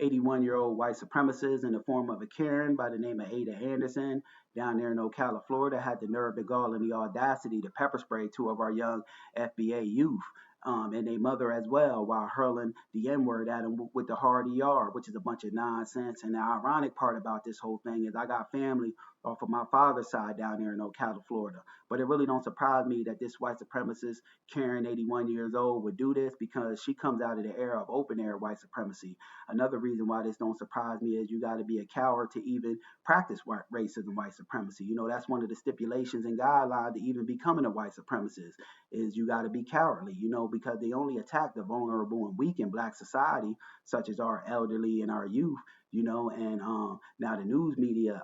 81-year-old white supremacist in the form of a Karen by the name of Ada Anderson down there in Ocala, Florida, had the nerve, the gall, and the audacity to pepper spray two of our young FBA youth. And their mother as well, while hurling the N-word at them with the hard ER, which is a bunch of nonsense. And the ironic part about this whole thing is I got family off of my father's side down there in Ocala, Florida. But it really don't surprise me that this white supremacist, Karen, 81 years old, would do this because she comes out of the era of open air white supremacy. Another reason why this don't surprise me is you got to be a coward to even practice racism, white supremacy. You know, that's one of the stipulations and guidelines to even becoming a white supremacist is you got to be cowardly, you know, because they only attack the vulnerable and weak in black society, such as our elderly and our youth. You know, and now the news media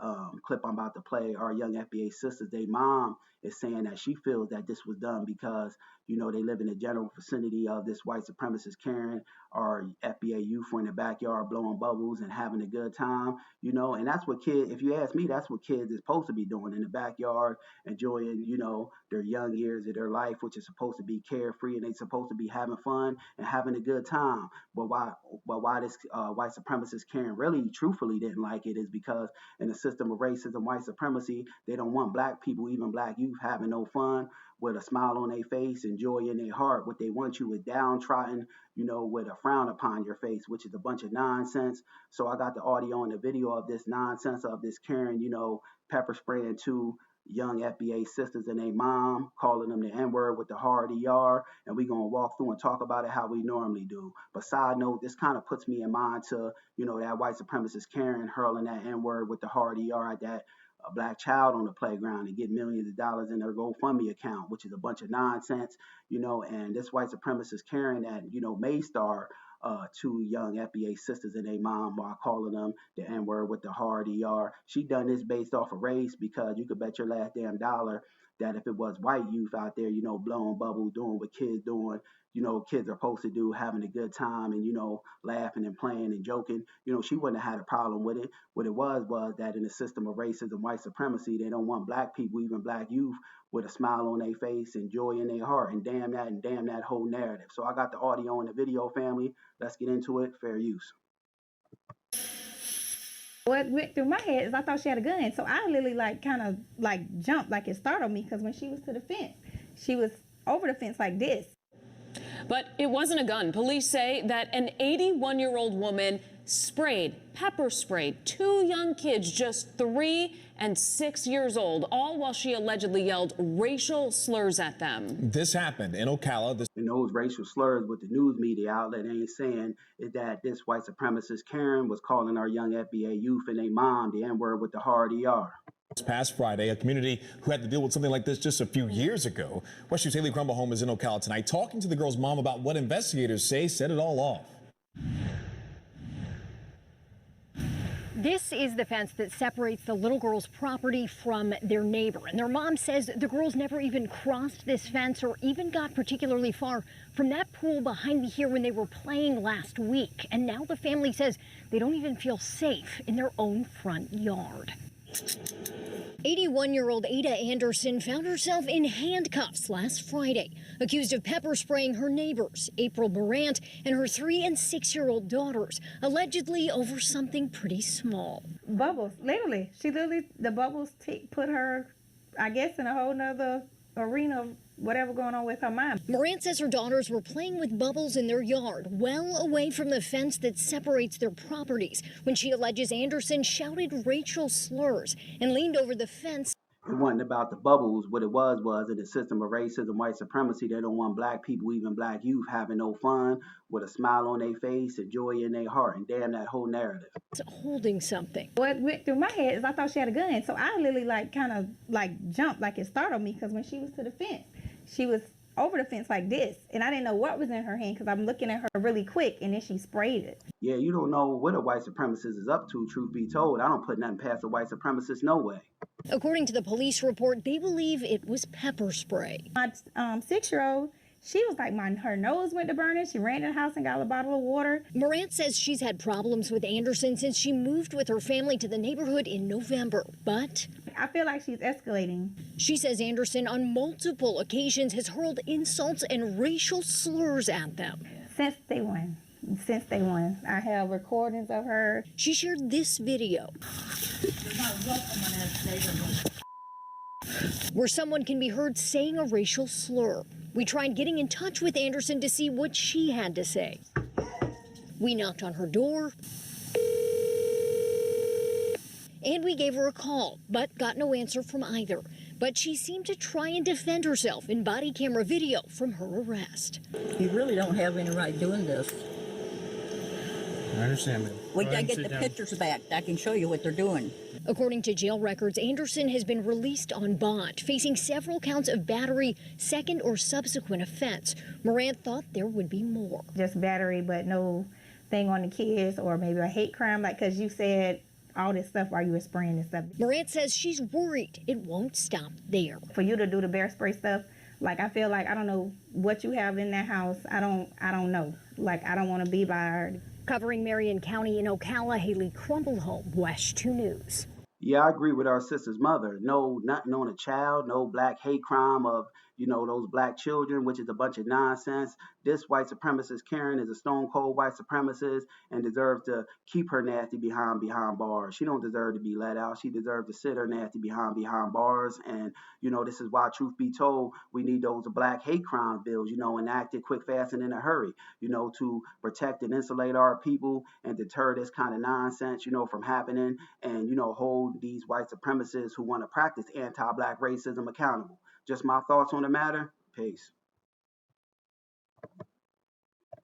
clip I'm about to play, our young FBA sisters, their mom is saying that she feels that this was done because, you know, they live in the general vicinity of this white supremacist Karen, or FBA youth were in the backyard blowing bubbles and having a good time, you know, and that's what kids, if you ask me, that's what kids is supposed to be doing in the backyard, enjoying, you know, their young years of their life, which is supposed to be carefree, and they supposed to be having fun and having a good time. But why this white supremacist Karen really truthfully didn't like it is because in the system of racism, white supremacy, they don't want black people, even black youth, having no fun with a smile on their face and joy in their heart. What they want you is downtrodden, you know, with a frown upon your face, which is a bunch of nonsense. So I got the audio and the video of this nonsense of this Karen, you know, pepper spraying two young FBA sisters and their mom, calling them the N-word with the hard ER, and we're going to walk through and talk about it how we normally do. But side note, this kind of puts me in mind to, you know, that white supremacist Karen hurling that N-word with the hard ER at that a black child on the playground and get millions of dollars in their GoFundMe account, which is a bunch of nonsense, you know, and this white supremacist Karen that, you know, may star two young FBA sisters and their mom while calling them the N-word with the hard ER. She done this based off of race because you could bet your last damn dollar that if it was white youth out there, you know, blowing bubbles, doing what kids doing, you know, kids are supposed to do, having a good time and, you know, laughing and playing and joking, you know, she wouldn't have had a problem with it. What it was that in the system of racism, white supremacy, they don't want black people, even black youth, with a smile on their face and joy in their heart. And damn that whole narrative. So I got the audio and the video, family. Let's get into it. Fair use. What went through my head is I thought she had a gun. So I literally kind of jumped, like it startled me, because when she was to the fence, she was over the fence like this. But it wasn't a gun. Police say that an 81-year-old woman pepper sprayed two young kids, just 3 and 6 years old, all while she allegedly yelled racial slurs at them. This happened in Ocala. And those racial slurs with the news media outlet ain't saying is that this white supremacist Karen was calling our young FBA youth and their mom the N-word with the hard ER. This past Friday, a community who had to deal with something like this just a few years ago. West Haley Crumble Home is in Ocala tonight, talking to the girl's mom about what investigators say set it all off. This is the fence that separates the little girl's property from their neighbor. And their mom says the girls never even crossed this fence or even got particularly far from that pool behind me here when they were playing last week. And now the family says they don't even feel safe in their own front yard. 81-year-old Ada Anderson found herself in handcuffs last Friday, accused of pepper spraying her neighbors, April Morant, and her 3- and 6-year-old daughters, allegedly over something pretty small. Bubbles, literally. The bubbles put her, I guess, in a whole nother arena of whatever going on with her mom. Morant says her daughters were playing with bubbles in their yard, well away from the fence that separates their properties, when she alleges Anderson shouted racial slurs and leaned over the fence. It wasn't about the bubbles. What it was in the system of racism, white supremacy, they don't want black people, even black youth, having no fun with a smile on their face and joy in their heart. And damn that whole narrative. It's holding something. What went through my head is I thought she had a gun. So I literally kind of jumped, like it startled me, because when she was to the fence, she was over the fence like this, and I didn't know what was in her hand because I'm looking at her really quick, and then she sprayed it. Yeah, you don't know what a white supremacist is up to, truth be told. I don't put nothing past a white supremacist, no way. According to the police report, they believe it was pepper spray. My 6-year-old, she was like, her nose went to burning. She ran to the house and got a bottle of water. Morant says she's had problems with Anderson since she moved with her family to the neighborhood in November, but I feel like she's escalating. She says Anderson on multiple occasions has hurled insults and racial slurs at them. Since day one. since day one. I have recordings of her. She shared this video where someone can be heard saying a racial slur. We tried getting in touch with Anderson to see what she had to say. We knocked on her door, and we gave her a call, but got no answer from either. But she seemed to try and defend herself in body camera video from her arrest. You really don't have any right doing this. I understand, ma'am. Wait till I get the pictures back. I can show you what they're doing. According to jail records, Anderson has been released on bond, facing several counts of battery, second or subsequent offense. Morant thought there would be more. Just battery, but no thing on the kids, or maybe a hate crime, like, because you said all this stuff while you were spraying and stuff. Morant says she's worried it won't stop there. For you to do the bear spray stuff, like, I feel like I don't know what you have in that house. I don't know. Like, I don't want to be by her. Covering Marion County in Ocala, Haley Crumbleholm, WESH 2 News. Yeah, I agree with our sister's mother. No, nothing on a child, no black hate crime of, those black children, which is a bunch of nonsense. This white supremacist Karen is a stone cold white supremacist and deserves to keep her nasty behind bars. She don't deserve to be let out. She deserves to sit her nasty behind bars. And, this is why, truth be told, we need those black hate crime bills, enacted quick, fast, and in a hurry, to protect and insulate our people and deter this kind of nonsense, from happening and, hold these white supremacists who want to practice anti-black racism accountable. Just my thoughts on the matter. Peace.